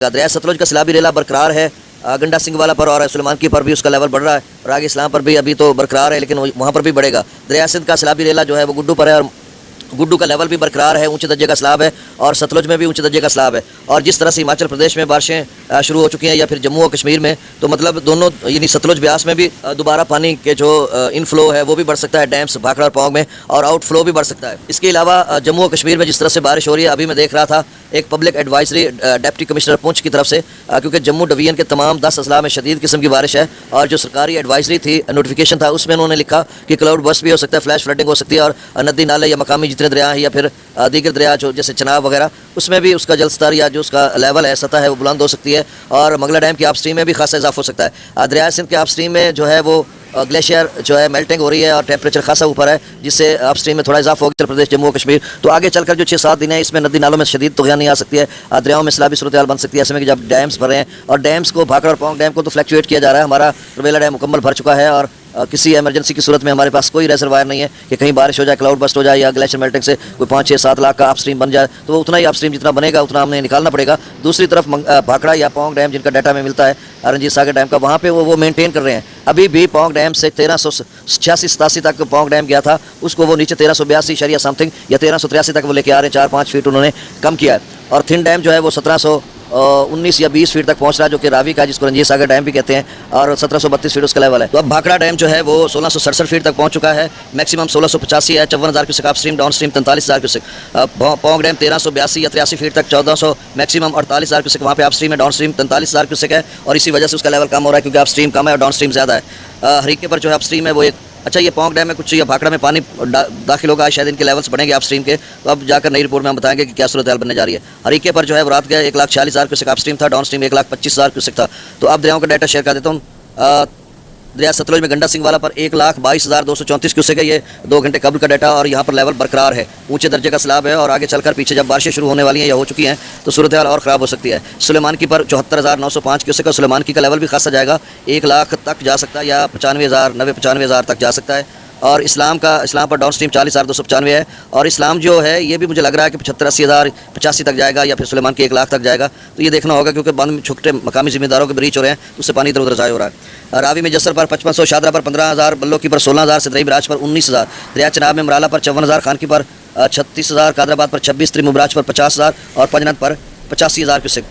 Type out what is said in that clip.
दरिया सतलुज का सैलाबी रेला बरकरार है गंडा सिंह वाला पर और सुलेमान की पर भी उसका लेवल बढ़ रहा है और आगे इस्लाम पर भी अभी तो बरकरार है, लेकिन वहाँ पर भी बढ़ेगा। दरिया सिंध का सैलाबी रेला जो है वो गुड्डू पर है और गुड्डू का लेवल भी बरकरार है, ऊंचे दर्जे का सैलाब है और सतलुज में भी ऊंचे दर्जे का सैलाब है। और जिस तरह से हिमाचल प्रदेश में बारिशें शुरू हो चुकी हैं या फिर जम्मू और कश्मीर में, तो मतलब दोनों यानी सतलुज ब्यास में भी दोबारा पानी के जो इनफ्लो है वो भी बढ़ सकता है डैम्स भाखड़ा और पौंग में, और आउटफ्लो भी बढ़ सकता है। इसके अलावा जम्मू और कश्मीर में जिस तरह से बारिश हो रही है, अभी मैं देख रहा था एक public advisory deputy commissioner Poonch की तरफ से, क्योंकि जम्मू डिवीजन के तमाम 10 अजला में शदीद किस्म की बारिश है और जो सरकारी एडवाइजरी थी, नोटिफिकेशन था, उसमें उन्होंने लिखा कि क्लाउड बस्ट भी हो सकता है, फ्लैश फ्लडिंग हो सकती है और नदी नाले या मकामी जितने दरिया हैं या फिर दीगर दरिया जो जैसे चनाब वगैरह, उसमें भी उसका जल स्तर या जो उसका लेवल है, सतह है, वो बुलंद हो सकती है और मंगला डैम की अपस्ट्रीम में भी खासा इजाफा हो सकता है। दरिया सिंध के अपस्ट्रीम में जो है वो ग्लेशियर जो है मेल्टिंग हो रही है और टेम्परेचर खासा ऊपर है, जिससे अपस्ट्रीम में थोड़ा इजाफा होगा उत्तर प्रदेश जम्मू और कश्मीर। तो आगे चलकर जो 6-7 दिन है, इसमें नदी नालों में शदीद तुगयानी आ सकती है, दरियाओं में सैलाबी सूरत हाल बन सकती है, ऐसे में कि जब डैम्स भर रहे हैं और डैम्स को भाखड़ा और पौंग डैम को तो फ्लैक्चुएट किया जा रहा है। हमारा रुबेला डैम मुकम्मल भर चुका है और किसी एमरजेंसी की सूरत में हमारे पास कोई रेजरवायर नहीं है कि कहीं बारिश हो जाए, क्लाउड बस्ट हो जाए या ग्लेशियर मेल्टिंग से कोई 5-6-7 लाख का अपस्ट्रीम बन जाए, तो वो उतना ही अपस्ट्रीम जितना बनेगा उतना हमने निकालना पड़ेगा। दूसरी तरफ भाखड़ा या पौंग डैम जिनका डाटा में मिलता है रंजीत सागर डैम का, वहाँ पे वो मेंटेन कर रहे हैं। अभी भी पौंग डैम से 1386-87 तक पौंग डैम गया था, उसको वो नीचे 1382 समथिंग या 1383 तक वो लेके आ रहे हैं, 4-5 फीट उन्होंने कम किया है। और थिन डैम जो है वो 1719 या 20 फीट तक पहुंच रहा है, जो कि रावी का जिसको रंजीत सागर डैम भी कहते हैं, और 1732 फीट उसका लेवल है। तो अब भाखड़ा डैम जो है वो 1667 फीट तक पहुंच चुका है, मैक्सिमम 1685 है, 54,000 cusec upstream, down stream 43,000 cusec. Pong dam 1382 या 83 फीट तक 1400 मैक्सिमम 48,000 क्यूसेक वहाँ पे अपस्ट्रीम है, डाउन स्ट्रीम 43,000 क्यूसेक है और इसी वजह से उसका लेवल कम हो रहा है क्योंकि अपस्ट्रीम कम है और डाउन स्ट्रीम ज़्यादा है। हरीके पर जो है अपस्ट्रीम है वो एक अच्छा, ये पौंग डैम में कुछ या भाखड़ा में पानी दाखिल होगा, शायद इनके लेवल्स बढ़ेंगे अपस्ट्रीम के, तो अब जाकर नई रिपोर्ट में हम बताएंगे कि क्या सूरत हाल बनने जा रही है। हरीके पर जो है वो रात गया 1,46,000 क्यूसेक अपस्ट्रीम था, डाउन स्ट्रीम 1,25,000 क्यूसेक था। तो अब दरियाओं का डाटा शेयर कर देता हूँ। दरिया सतलुज में गंडा सिंह वाला पर 1,22,234 क्यूसेक है, ये 2 घंटे कबल का डाटा और यहाँ पर लेवल बरकरार है, ऊंचे दर्जे का सैलाब है और आगे चलकर पीछे जब बारिशें शुरू होने वाली हैं या हो चुकी हैं तो सूरत हाल और ख़राब हो सकती है। सुलेमान की पर 74,905 क्यूसेक का सुलेमान की का लेवल भी खासा जाएगा, 1 लाख तक जा सकता है या 95,000 90-95,000 तक जा सकता है। और इस्लाम पर डाउन स्ट्रीम 40,295 है और इस्लाम जो है ये भी मुझे लग रहा है कि 75-80,000 85 तक जाएगा या फिर सुलेमान के 1 लाख तक जाएगा। तो ये देखना होगा क्योंकि बंद में छोटे मकामी ज़िम्मेदारों के ब्रीच हो रहे हैं, तो उससे पानी इधर उधर ज़ाया हो रहा है। रावी में जसर पर 5500, शादरा पर 15,000, बल्लो की पर 16,000, सदरई बराज पर 19,000, दरिया चनाब में मराला पर 54,000, खान की पर 36,000, कादराबाद पर 26, त्रिमुबराज पर 50,000 और पंजनत पर 85,000 क्यूसेक।